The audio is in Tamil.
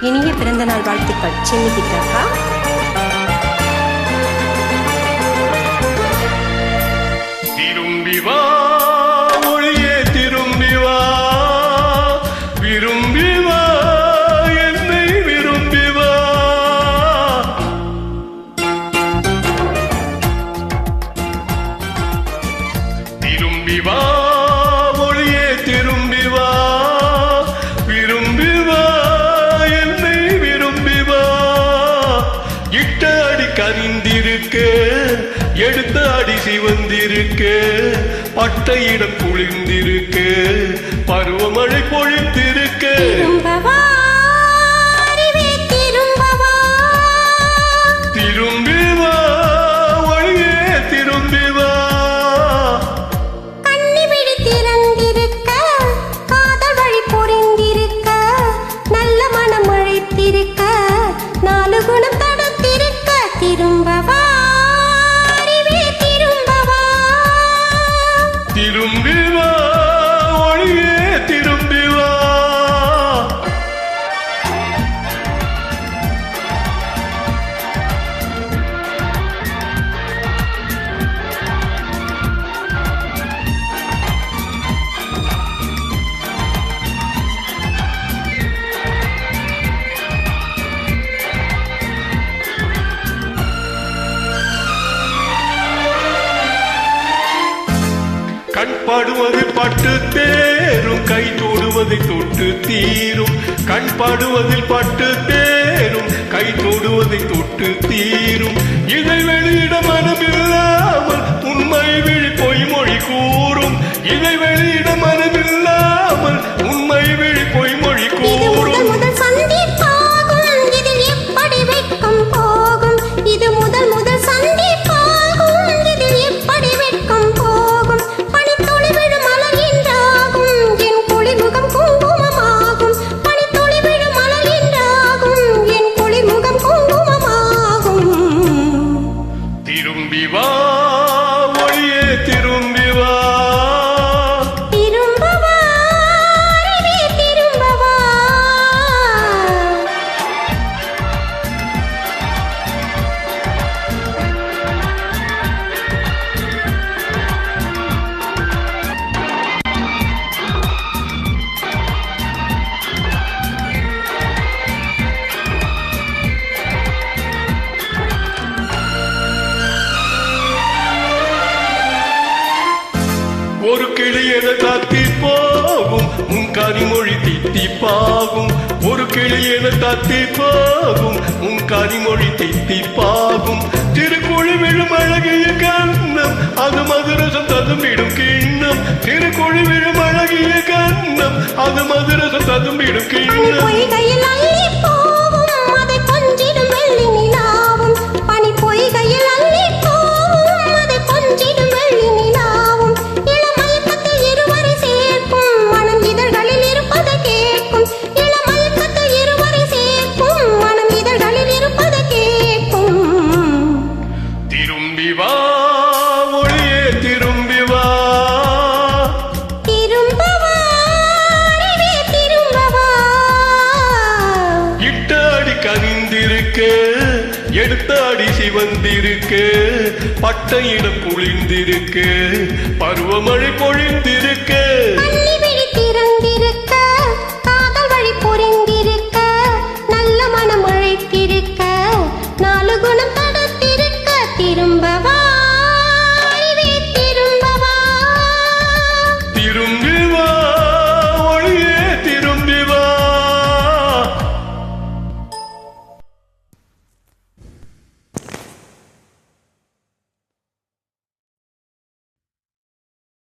இனிய பிறந்தநாள் வாழ்த்துக்கள் சின்னிக்கிட்டக்கா. திரும்பி வா ஒளியே திரும்பி வா, விரும்பி வா என்னை விரும்பி வா. திரும்பி வா ஒளியே திரும்பி வா, விரும்பி வா என்னை விரும்பி வா. இட்ட அடி கனிந்திருக்க, எடுத்த அடி சிவந்திருக்க, பட்டையிடம் குளிர்ந்திருக்க, பருவமழை பொழிந்திருக்க. திரும்பி வா ஒளியே திரும்பி வா. கண்ணிவிழி திறந்திருக்க, காதல் வழி பொறிந்திருக்க, நல்ல மனம் அழைத்திருக்க, நாலு குணம் தடுத்திருக்க. திரும்பவா திரும்பி வா ஒளியே திரும்பி வா. கண் பாடுவதில் பட்டு தேரும், கை தொடுவதை தொட்டு தீரும். கண் பாடுவதில் பட்டு தேரும், கை தொடுவதை தொட்டு தீரும். இதை வெளியிட மனமில்லாமல் உண்மை விழி பொய்மொழி கூறும். இதை வெளியிட மனமில்லாமல் உண்மை விழி பொய்மொழி கூறும். திரும்பி வா ஒளியே திரும்பி வா. ஒரு கிளி என தாத்தி போகும், உன் கனிமொழி தித்திப்பாகும். ஒரு கிளி என தாத்தி போகும், உன் கனிமொழி தித்திப்பாகும். திருக்குழி விழும் அழகிய கண்ணம், அது மதுரசம் ததும்பிடும் கிண்ணம். திருக்குழி விழும் அழகிய கண்ணம், அது மதுரசம் ததும்பிடும் கிண்ணம். திரும்பி வா ஒளியே திரும்பி வா. இட்ட அடி கனிந்திருக்க, எடுத்த அடி சிவந்திருக்க, பட்டையிடம் குளிர்ந்திருக்க, பருவமழை பொழிந்திருக்க.